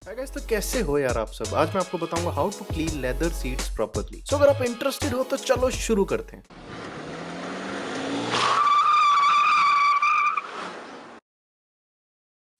Hi guys, तो कैसे हो यार आप सब। आज मैं आपको बताऊंगा how to clean leather seats properly. So अगर आप इंटरेस्टेड हो तो चलो शुरू करते हैं।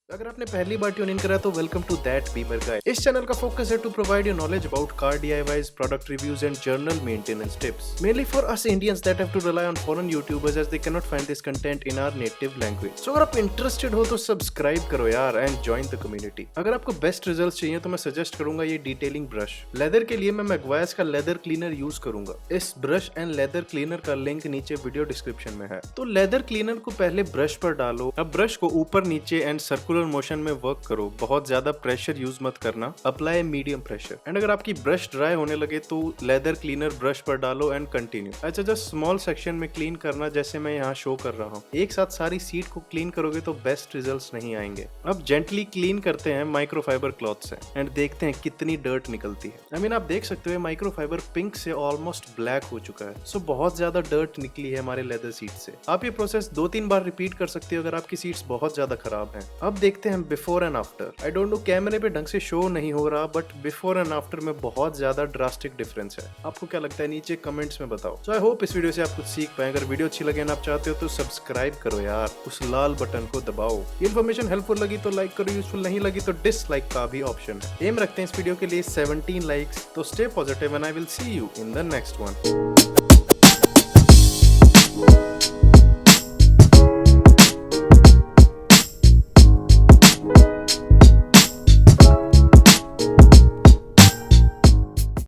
अगर आपने पहली बार ट्यून इन करा तो welcome to that Beamer guide. इस चैनल का फोकस है to provide you knowledge about car DIYs, product reviews and general maintenance tips, mainly for us Indians that have to rely on foreign YouTubers as they can not find this content in our native language. So अगर आप interested हो तो subscribe करो यार and join the community. अगर आपको best results चाहिए तो मैं सजेस्ट करूंगा ये डिटेलिंग ब्रश। लेदर के लिए मैं मैग्वायर्स का लेदर क्लीनर यूज करूंगा। इस ब्रश एंड लेदर क्लीनर का लिंक नीचे वीडियो डिस्क्रिप्शन में है। तो लेदर क्लीनर को पहले ब्रश पर डालो। अब ब्रश को ऊपर नीचे एंड सर्कुलर मोशन में वर्क करो। बहुत ज्यादा प्रेशर यूज मत करना। Apply medium pressure. एंड अगर आपकी ब्रश ड्राई होने लगे तो लेदर क्लीनर ब्रश पर डालो एंड कंटिन्यू। अच्छा, जस्ट स्मॉल सेक्शन में क्लीन करना जैसे मैं यहाँ शो कर रहा हूँ। एक साथ सारी सीट को क्लीन करोगे तो बेस्ट रिजल्ट्स नहीं आएंगे। अब जेंटली क्लीन करते हैं माइक्रोफाइबर क्लॉथ से एंड देखते हैं कितनी डर्ट निकलती है। आप देख सकते हो माइक्रोफाइबर पिंक से ऑलमोस्ट ब्लैक हो चुका है। सो बहुत ज्यादा डर्ट निकली है हमारे लेदर सीट से। आप ये प्रोसेस 2-3 बार रिपीट कर सकते हो अगर आपकी सीट्स बहुत ज्यादा खराब हैं। अब देखते हैं before and after. I don't know कैमरे पे ढंग से शो नहीं हो रहा, बट बिफोर एंड आफ्टर में बहुत ज्यादा ड्रास्टिक डिफरेंस है। आपको क्या लगता है नीचे कमेंट्स में बताओ। सो आई होप इस वीडियो से आप कुछ सीख पाए। अगर वीडियो अच्छी लगे ना आप चाहते हो तो सब्सक्राइब करो यार, उस लाल बटन को दबाओ। इन्फॉर्मेशन हेल्पफुल लगी तो लाइक करो, यूजफुल नहीं लगी तो डिसलाइक का भी ऑप्शन है। एम रखते हैं इस वीडियो के लिए 17 लाइक्स। तो stay positive and I will see you in the next one.